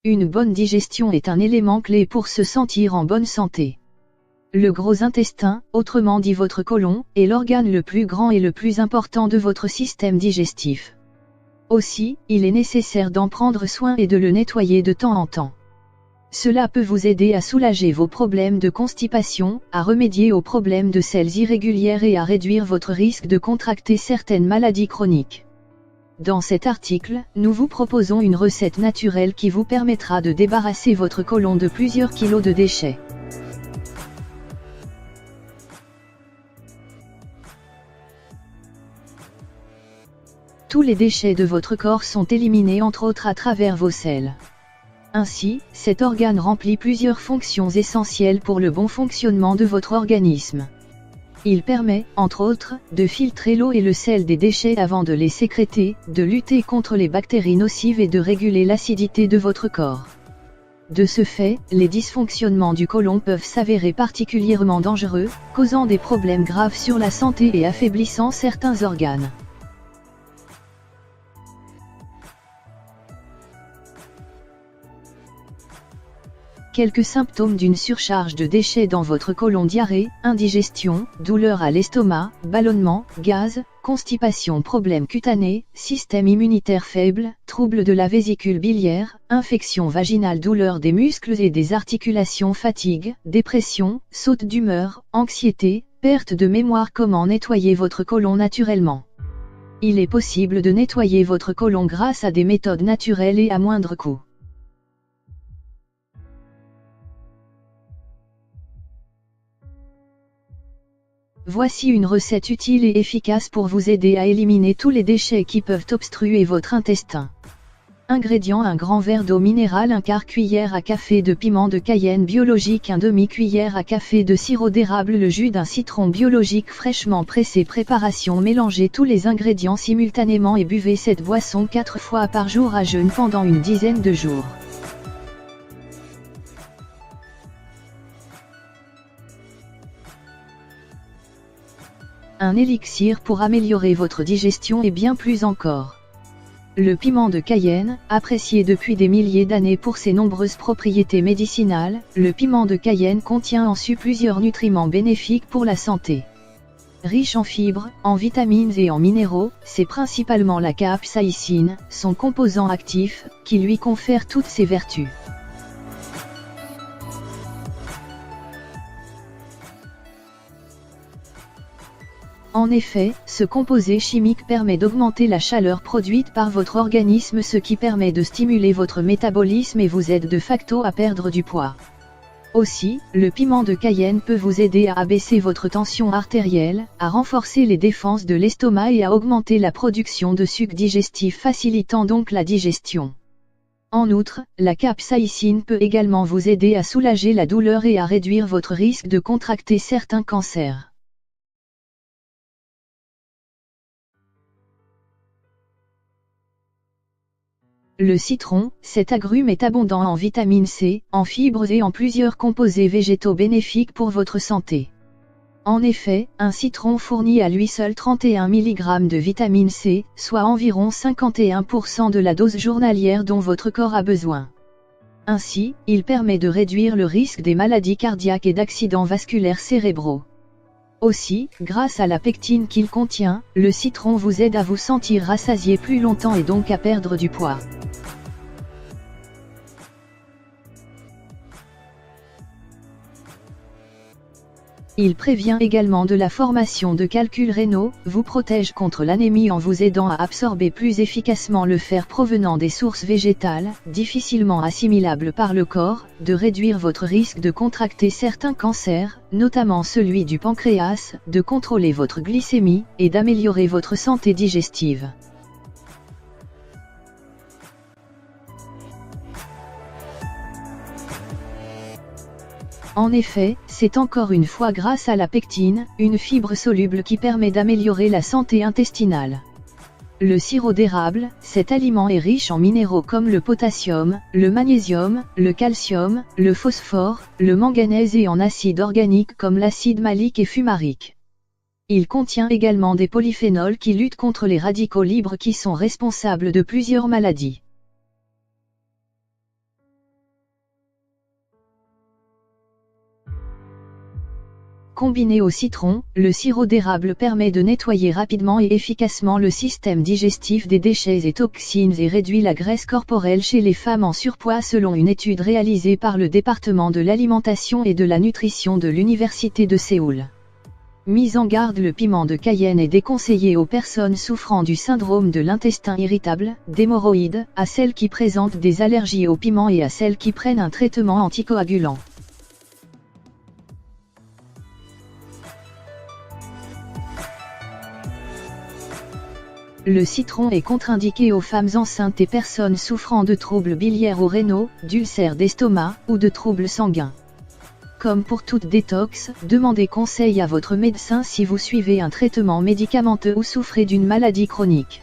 Une bonne digestion est un élément clé pour se sentir en bonne santé. Le gros intestin, autrement dit votre côlon, est l'organe le plus grand et le plus important de votre système digestif. Aussi, il est nécessaire d'en prendre soin et de le nettoyer de temps en temps. Cela peut vous aider à soulager vos problèmes de constipation, à remédier aux problèmes de selles irrégulières et à réduire votre risque de contracter certaines maladies chroniques. Dans cet article, nous vous proposons une recette naturelle qui vous permettra de débarrasser votre côlon de plusieurs kilos de déchets. Tous les déchets de votre corps sont éliminés entre autres à travers vos selles. Ainsi, cet organe remplit plusieurs fonctions essentielles pour le bon fonctionnement de votre organisme. Il permet, entre autres, de filtrer l'eau et le sel des déchets avant de les sécréter, de lutter contre les bactéries nocives et de réguler l'acidité de votre corps. De ce fait, les dysfonctionnements du côlon peuvent s'avérer particulièrement dangereux, causant des problèmes graves sur la santé et affaiblissant certains organes. Quelques symptômes d'une surcharge de déchets dans votre côlon: diarrhée, indigestion, douleur à l'estomac, ballonnement, gaz, constipation, problèmes cutanés, système immunitaire faible, troubles de la vésicule biliaire, infection vaginale, douleur des muscles et des articulations, fatigue, dépression, saute d'humeur, anxiété, perte de mémoire. Comment nettoyer votre côlon naturellement? Il est possible de nettoyer votre côlon grâce à des méthodes naturelles et à moindre coût. Voici une recette utile et efficace pour vous aider à éliminer tous les déchets qui peuvent obstruer votre intestin. Ingrédients: un grand verre d'eau minérale, un quart cuillère à café de piment de Cayenne biologique, un demi-cuillère à café de sirop d'érable, le jus d'un citron biologique fraîchement pressé. Préparation: mélangez tous les ingrédients simultanément et buvez cette boisson 4 fois par jour à jeûne pendant une dizaine de jours. Un élixir pour améliorer votre digestion et bien plus encore. Le piment de Cayenne, apprécié depuis des milliers d'années pour ses nombreuses propriétés médicinales, le piment de Cayenne contient en su plusieurs nutriments bénéfiques pour la santé. Riche en fibres, en vitamines et en minéraux, c'est principalement la capsaïcine, son composant actif, qui lui confère toutes ses vertus. En effet, ce composé chimique permet d'augmenter la chaleur produite par votre organisme, ce qui permet de stimuler votre métabolisme et vous aide de facto à perdre du poids. Aussi, le piment de Cayenne peut vous aider à abaisser votre tension artérielle, à renforcer les défenses de l'estomac et à augmenter la production de sucre digestif, facilitant donc la digestion. En outre, la capsaïcine peut également vous aider à soulager la douleur et à réduire votre risque de contracter certains cancers. Le citron, cet agrume est abondant en vitamine C, en fibres et en plusieurs composés végétaux bénéfiques pour votre santé. En effet, un citron fournit à lui seul 31 mg de vitamine C, soit environ 51% de la dose journalière dont votre corps a besoin. Ainsi, il permet de réduire le risque des maladies cardiaques et d'accidents vasculaires cérébraux. Aussi, grâce à la pectine qu'il contient, le citron vous aide à vous sentir rassasié plus longtemps et donc à perdre du poids. Il prévient également de la formation de calculs rénaux, vous protège contre l'anémie en vous aidant à absorber plus efficacement le fer provenant des sources végétales, difficilement assimilables par le corps, de réduire votre risque de contracter certains cancers, notamment celui du pancréas, de contrôler votre glycémie, et d'améliorer votre santé digestive. En effet, c'est encore une fois grâce à la pectine, une fibre soluble qui permet d'améliorer la santé intestinale. Le sirop d'érable, cet aliment est riche en minéraux comme le potassium, le magnésium, le calcium, le phosphore, le manganèse et en acides organiques comme l'acide malique et fumarique. Il contient également des polyphénols qui luttent contre les radicaux libres qui sont responsables de plusieurs maladies. Combiné au citron, le sirop d'érable permet de nettoyer rapidement et efficacement le système digestif des déchets et toxines et réduit la graisse corporelle chez les femmes en surpoids selon une étude réalisée par le département de l'alimentation et de la nutrition de l'Université de Séoul. Mise en garde: le piment de Cayenne est déconseillé aux personnes souffrant du syndrome de l'intestin irritable, d'hémorroïdes, à celles qui présentent des allergies au piment et à celles qui prennent un traitement anticoagulant. Le citron est contre-indiqué aux femmes enceintes et personnes souffrant de troubles biliaires ou rénaux, d'ulcères d'estomac, ou de troubles sanguins. Comme pour toute détox, demandez conseil à votre médecin si vous suivez un traitement médicamenteux ou souffrez d'une maladie chronique.